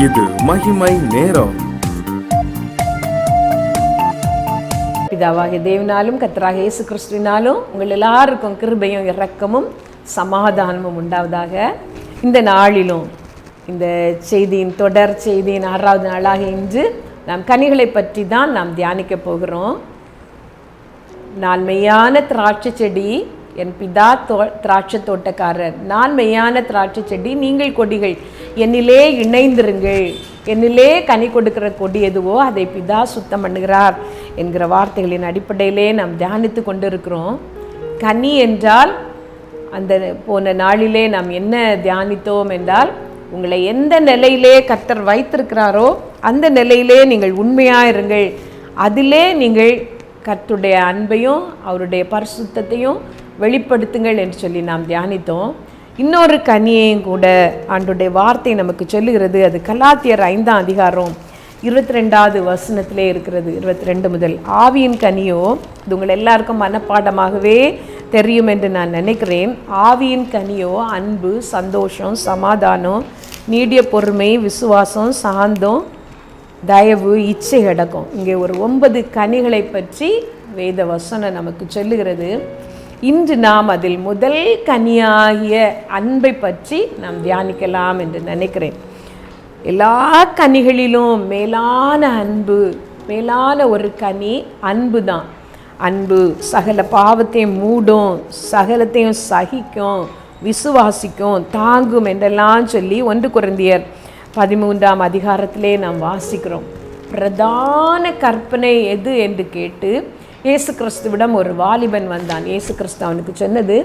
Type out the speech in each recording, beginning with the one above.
இது மகிமை நேரம். பிதாவாகிய தேவனாலும் கர்த்தராகிய இயேசு கிறிஸ்துவினாலும் உங்கள் எல்லாருக்கும் கிருபையும் இரக்கமும் சமாதானமும் உண்டாவதாக. இந்த நாளிலும் இந்த செய்தியின் தொடர் செய்தியின் 6வது நாளாக இன்று நாம் கனிகளை பற்றி தான் நாம் தியானிக்க போகிறோம். நான் மெய்யான திராட்சை செடி, என் பிதா திராட்சை தோட்டக்காரர். நான் மெய்யான திராட்சை செடி, நீங்கள் கொடிகள். என்னிலே இணைந்திருங்கள். என்னிலே கனி கொடுக்கிற கொடி எதுவோ அதை பிதா சுத்தம் பண்ணுகிறார் என்கிற வார்த்தைகளின் அடிப்படையிலே நாம் தியானித்து கொண்டு இருக்கிறோம். கனி என்றால் அந்த போன நாளிலே நாம் என்ன தியானித்தோம் என்றால், உங்களை எந்த நிலையிலே கர்த்தர் வைத்திருக்கிறாரோ அந்த நிலையிலே நீங்கள் உண்மையாயிருங்கள். அதிலே நீங்கள் கர்த்தருடைய அன்பையும் அவருடைய பரிசுத்தத்தையும் வெளிப்படுத்துங்கள் என்று சொல்லி நாம் தியானித்தோம். இன்னொரு கனியையும் கூட ஆண்டவருடைய வார்த்தை நமக்கு சொல்லுகிறது. அது கலாத்தியர் 5ஆம் அதிகாரம் 22வது வசனத்திலே இருக்கிறது. 22 முதல். ஆவியின் கனியோ, இது உங்கள் எல்லாருக்கும் மனப்பாடமாகவே தெரியும் என்று நான் நினைக்கிறேன். ஆவியின் கனியோ அன்பு, சந்தோஷம், சமாதானம், நீடிய பொறுமை, விசுவாசம், சாந்தம், தயவு, இச்சை அடக்கம். இங்கே ஒரு 9 கனிகளை பற்றி வேத வசனம் நமக்கு சொல்லுகிறது. இன்று நாம் அதில் முதல் கனியாகிய அன்பை பற்றி நாம் தியானிக்கலாம் என்று நினைக்கிறேன். எல்லா கனிகளிலும் மேலான அன்பு, மேலான ஒரு கனி அன்பு தான். அன்பு சகல பாவத்தையும் மூடும், சகலத்தையும் சகிக்கும், விசுவாசிக்கும், தாங்கும் என்றெல்லாம் சொல்லி 1 கொரிந்தியர் 13ஆம் அதிகாரத்திலே நாம் வாசிக்கிறோம். பிரதான கற்பனை எது என்று கேட்டு இயேசு கிறிஸ்துவிடம் ஒரு வாலிபன் வந்தான். இயேசு கிறிஸ்து அவனுக்கு சொன்னது,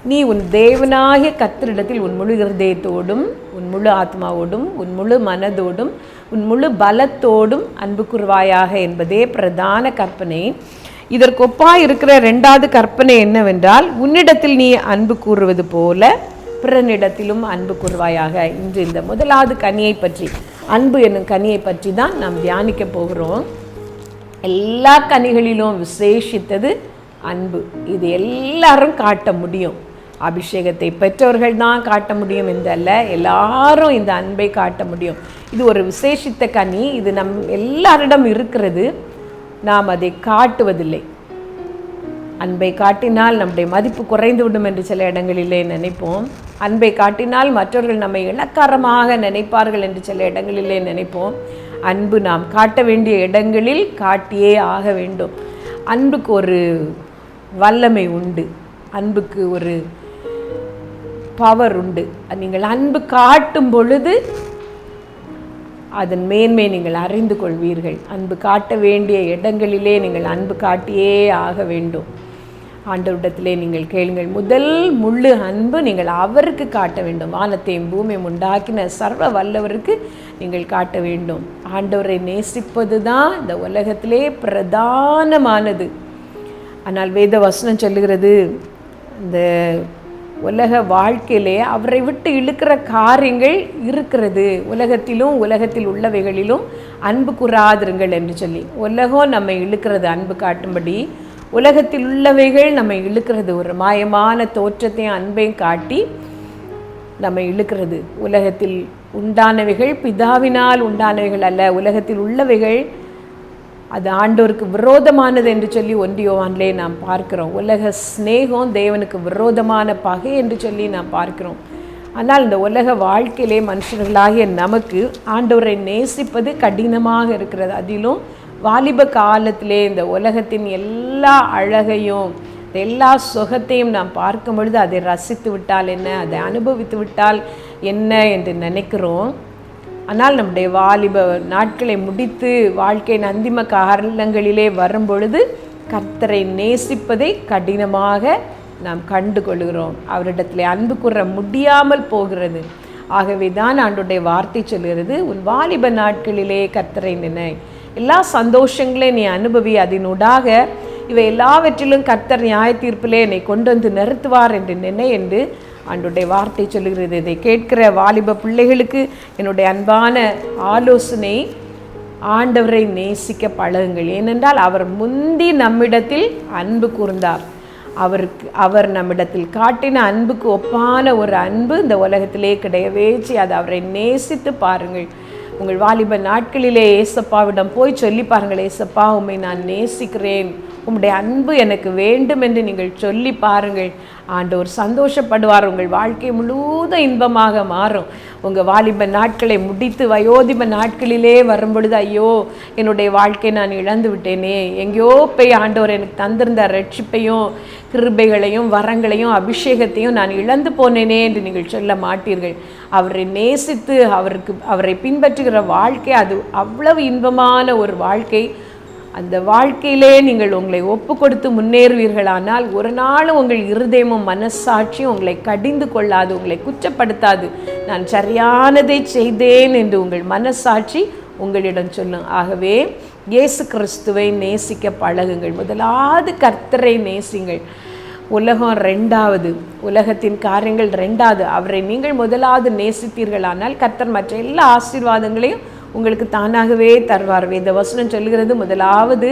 நீ உன் தேவனாகிய கர்த்தரிடத்தில் உன் முழு இருதயத்தோடும், உன் முழு ஆத்மாவோடும், உன் முழு மனதோடும், உன் முழு பலத்தோடும் அன்பு கூர்வாயாக என்பதே பிரதான கற்பனை. இதற்கு ஒப்பாய் இருக்கிற 2வது கற்பனை என்னவென்றால், உன்னிடத்தில் நீ அன்பு கூறுவது போல பிறனிடத்திலும் அன்பு கூர்வாயாக. இன்று இந்த முதலாவது கனியை பற்றி, அன்பு என்னும் கனியை பற்றி தான் நாம் தியானிக்க போகிறோம். எல்லா கனிகளிலும் விசேஷித்தது அன்பு. இது எல்லாரும் காட்ட முடியும். அபிஷேகத்தை பெற்றவர்கள் தான் காட்ட முடியும் என்றல்ல, எல்லாரும் இந்த அன்பை காட்ட முடியும். இது ஒரு விசேஷித்த கனி. இது நம் எல்லாரிடம் இருக்கிறது. நாம் அதை காட்டுவதில்லை. அன்பை காட்டினால் நம்முடைய மதிப்பு குறைந்து விடும் என்று சில இடங்களிலே நினைப்போம். அன்பை காட்டினால் மற்றவர்கள் நம்மை இளக்காரமாக நினைப்பார்கள் என்று சில இடங்களிலே நினைப்போம். அன்பு நாம் காட்ட வேண்டிய இடங்களில் காட்டியே ஆக வேண்டும். அன்புக்கு ஒரு வல்லமை உண்டு, அன்புக்கு ஒரு பவர் உண்டு. நீங்கள் அன்பு காட்டும் பொழுது அதன் மேன்மை நீங்கள் அறிந்து கொள்வீர்கள். அன்பு காட்ட வேண்டிய இடங்களிலே நீங்கள் அன்பு காட்டியே ஆக வேண்டும். ஆண்டவரிடத்திலே நீங்கள் கேளுங்கள். முதல் முழு அன்பு நீங்கள் அவருக்கு காட்ட வேண்டும். வானத்தையும் பூமியும் உண்டாக்கின சர்வ வல்லவருக்கு நீங்கள் காட்ட வேண்டும். ஆண்டவரை நேசிப்பது தான் இந்த உலகத்திலே பிரதானமானது. ஆனால் வேத வசனம் சொல்லுகிறது, இந்த உலக வாழ்க்கையிலே அவரை விட்டு இழுக்கிற காரியங்கள் இருக்கிறது. உலகத்திலும் உலகத்தில் உள்ளவைகளிலும் அன்பு கூறாதிருங்கள் என்று சொல்லி. உலகம் நம்மை இழுக்கிறது அன்பு காட்டும்படி. உலகத்தில் உள்ளவைகள் நம்மை இழுக்கிறது. ஒரு மாயமான தோற்றத்தையும் அன்பையும் காட்டி நம்மை இழுக்கிறது. உலகத்தில் உண்டானவைகள் பிதாவினால் உண்டானவைகள் அல்ல. உலகத்தில் உள்ளவைகள் அது ஆண்டவருக்கு விரோதமானது என்று சொல்லி 1 யோவானிலே நாம் பார்க்கிறோம். உலக சிநேகம் தேவனுக்கு விரோதமான பகை என்று சொல்லி நாம் பார்க்கிறோம். ஆனால் இந்த உலக வாழ்க்கையிலே மனுஷர்களாகிய நமக்கு ஆண்டவரை நேசிப்பது கடினமாக இருக்கிறது. அதிலும் வாலிப காலத்திலே இந்த உலகத்தின் எல்லா அழகையும் எல்லா சுகத்தையும் நாம் பார்க்கும் பொழுது அதை ரசித்து விட்டால் என்ன, அதை அனுபவித்து விட்டால் என்ன என்று நினைக்கிறோம். ஆனால் நம்முடைய வாலிப நாட்களை முடித்து வாழ்க்கையின் அந்திம காலங்களிலே வரும் பொழுது கர்த்தரை நேசிப்பதை கடினமாக நாம் கண்டு கொள்கிறோம். அவரிடத்திலே அன்பு கூற முடியாமல் போகிறது. ஆகவே தான் ஆண்டவருடைய வார்த்தை சொல்கிறது, உன் வாலிப நாட்களிலே கர்த்தரை நினை. எல்லா சந்தோஷங்களையும் நீ அனுபவி. அதனூடாக இவை எல்லாவற்றிலும் கர்த்தர் நியாய தீர்ப்பிலே என்னை கொண்டு வந்து நிறுத்துவார் என்று நினை என்று ஆண்டவருடைய வார்த்தை சொல்லுகிறது. இதை கேட்கிற வாலிப பிள்ளைகளுக்கு என்னுடைய அன்பான ஆலோசனை, ஆண்டவரை நேசிக்க பழகுங்கள். ஏனென்றால் அவர் முந்தி நம்மிடத்தில் அன்பு கூர்ந்தார். அவர் நம்மிடத்தில் காட்டின அன்புக்கு ஒப்பான ஒரு அன்பு இந்த உலகத்திலே கிடையவே செய்யாது. அவரை நேசித்து பாருங்கள். உங்கள் வாலிப நாட்களிலே ஏசப்பாவிடம் போய் சொல்லி பாருங்கள், ஏசப்பா உம்மை நான் நேசிக்கிறேன், உம்முடைய அன்பு எனக்கு வேண்டும் என்று நீங்கள் சொல்லி பாருங்கள். ஆண்டவர் சந்தோஷப்படுவார். உங்கள் வாழ்க்கை முழுவதும் இன்பமாக மாறும். உங்கள் வாலிப நாட்களை முடித்து வயோதிப நாட்களிலே வரும்பொழுது, ஐயோ என்னுடைய வாழ்க்கை நான் இழந்து விட்டேனே, எங்கேயோ போய் ஆண்டவர் எனக்கு தந்திருந்த ரட்சிப்பையும் கிருபைகளையும் வரங்களையும் அபிஷேகத்தையும் நான் இழந்து போனேனே என்று நீங்கள் சொல்ல மாட்டீர்கள். அவரை நேசித்து அவரை பின்பற்றுகிற வாழ்க்கை அது அவ்வளவு இன்பமான ஒரு வாழ்க்கை. அந்த வாழ்க்கையிலே நீங்கள் உங்களை ஒப்பு கொடுத்து முன்னேறுவீர்களானால் ஒரு நாளும் உங்கள் இருதயமும் மனசாட்சியும் உங்களை கடிந்து கொள்ளாது, உங்களை குற்றப்படுத்தாது. நான் சரியானதை செய்தேன் என்று உங்கள் மனசாட்சி உங்களிடம் சொல்லும். ஆகவே இயேசு கிறிஸ்துவை நேசிக்க பழகுங்கள். முதலாவது கர்த்தரை நேசிங்கள். உலகம் ரெண்டாவது, உலகத்தின் காரியங்கள் ரெண்டாவது. அவரை நீங்கள் முதலாவது நேசித்தீர்களானால் கர்த்தர் மற்ற எல்லா ஆசீர்வாதங்களையும் உங்களுக்கு தானாகவே தருவார். வேத வசனம் சொல்லுகிறது, முதலாவது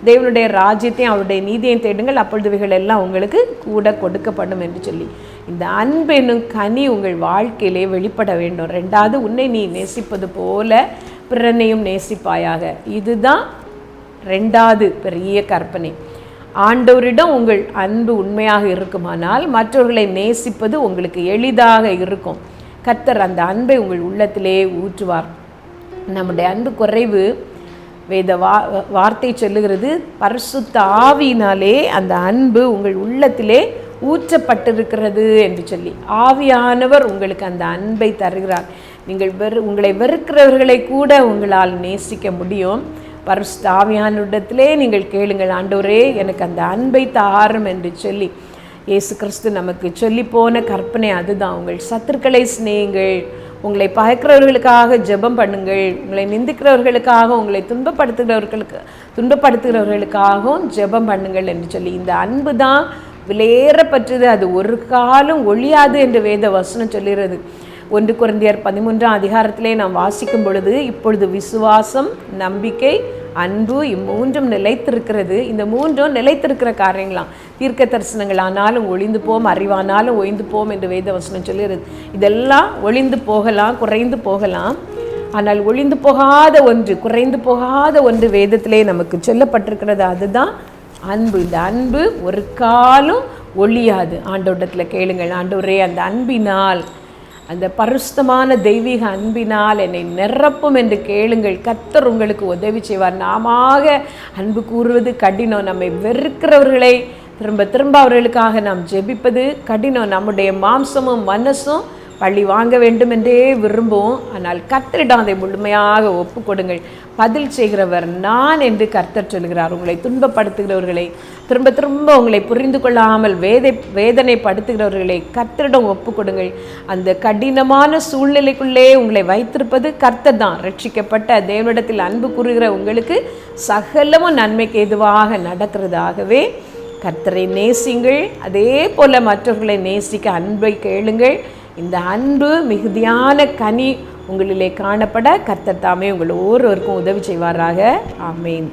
தேவனுடைய ராஜ்யத்தையும் அவருடைய நீதியையும் தேடுங்கள், அப்பொழுதுவைகள் எல்லாம் உங்களுக்கு கூட கொடுக்கப்படும் என்று சொல்லி இந்த அன்பு என்னும் கனி உங்கள் வாழ்க்கையிலே வெளிப்பட வேண்டும். ரெண்டாவது, உன்னை நீ நேசிப்பது போல பிறனையும் நேசிப்பாயாக. இதுதான் ரெண்டாவது பெரிய கற்பனை. ஆண்டவரிடம் உங்கள் அன்பு உண்மையாக இருக்குமானால் மற்றவர்களை நேசிப்பது உங்களுக்கு எளிதாக இருக்கும். கர்த்தர் அந்த அன்பை உங்கள் உள்ளத்திலே ஊற்றுவார். நம்முடைய அன்பு குறைவு. வேத வார்த்தை சொல்லுகிறது, பரிசுத்த ஆவியினாலே அந்த அன்பு உங்கள் உள்ளத்திலே ஊற்றப்பட்டிருக்கிறது என்று சொல்லி. ஆவியானவர் உங்களுக்கு அந்த அன்பை தருகிறார். நீங்கள் உங்களை வெறுக்கிறவர்களை கூட உங்களால் நேசிக்க முடியும். பரிசுத்த ஆவியானவரிடத்திலே நீங்கள் கேளுங்கள், ஆண்டவரே எனக்கு அந்த அன்பை தாரும் என்று சொல்லி. இயேசு கிறிஸ்து நமக்கு சொல்லி போன கற்பனை அதுதான். உங்கள் சத்துருக்களை சிநேகியுங்கள், உங்களை பகைக்கிறவர்களுக்காக ஜெபம் பண்ணுங்கள், உங்களை நிந்திக்கிறவர்களுக்காக உங்களை துன்பப்படுத்துகிறவர்களுக்காகவும் ஜெபம் பண்ணுங்கள் என்று சொல்லி. இந்த அன்பு தான் விலையேறப்பட்டது, அது ஒரு காலம் ஒழியாது என்று வேத வசனம் சொல்லுகிறது. 1 கொரிந்தியர் 13ஆம் அதிகாரத்திலே நாம் வாசிக்கும் பொழுது, இப்பொழுது விசுவாசம், நம்பிக்கை, அன்பு இம்மூன்றும் நிலைத்திருக்கிறது. இந்த மூன்றும் நிலைத்திருக்கிற காரியங்களாம். தீர்க்க தரிசனங்களானாலும் ஒளிந்து போம், அறிவானாலும் ஒழிந்து போம் என்று வேத வசனம் சொல்லுகிறது. இதெல்லாம் ஒளிந்து போகலாம், குறைந்து போகலாம். ஆனால் ஒளிந்து போகாத ஒன்று, குறைந்து போகாத ஒன்று வேதத்திலே நமக்கு சொல்லப்பட்டிருக்கிறது. அதுதான் அன்பு. இந்த அன்பு ஒரு காலம் ஒழியாது. ஆண்டவரிடத்தில் கேளுங்கள், ஆண்டவரே அந்த அன்பினால், அந்த பரிசுத்தமான தெய்வீக அன்பினால் என்னை நிரப்பும் என்று கேளுங்கள். கர்த்தர் உங்களுக்கு உதவி செய்வார். நாமாக அன்பு கூறுவது கடினம். நம்மை வெறுக்கிறவர்களை திரும்ப திரும்ப அவர்களுக்காக நாம் ஜெபிப்பது கடினம். நம்முடைய மாம்சமும் மனசும் பழி வாங்க வேண்டும் என்றே விரும்புவோம். ஆனால் கர்த்தரிடம் அதை முழுமையாக ஒப்பு கொடுங்கள். பதில் செய்கிறவர் நான் என்று கர்த்தர் சொல்கிறார். உங்களை துன்பப்படுத்துகிறவர்களை, திரும்ப திரும்ப உங்களை புரிந்து கொள்ளாமல் வேதனைப்படுத்துகிறவர்களை கர்த்தரிடம் ஒப்பு கொடுங்கள். அந்த கடினமான சூழ்நிலைக்குள்ளே உங்களை வைத்திருப்பது கர்த்தர் தான். ரட்சிக்கப்பட்ட தேவனிடத்தில் அன்பு கூறுகிற உங்களுக்கு சகலமும் நன்மைக்கு எதுவாக நடக்கிறதாகவே கர்த்தரை நேசிங்கள். அதே போல மற்றவர்களை நேசிக்க அன்பை கேளுங்கள். இந்த அன்பு மிகுதியான கனி உங்களிலே காணப்பட கர்த்தர் தாமே உங்கள் ஒவ்வொருவருக்கும் உதவி செய்வாராக. ஆமேன்.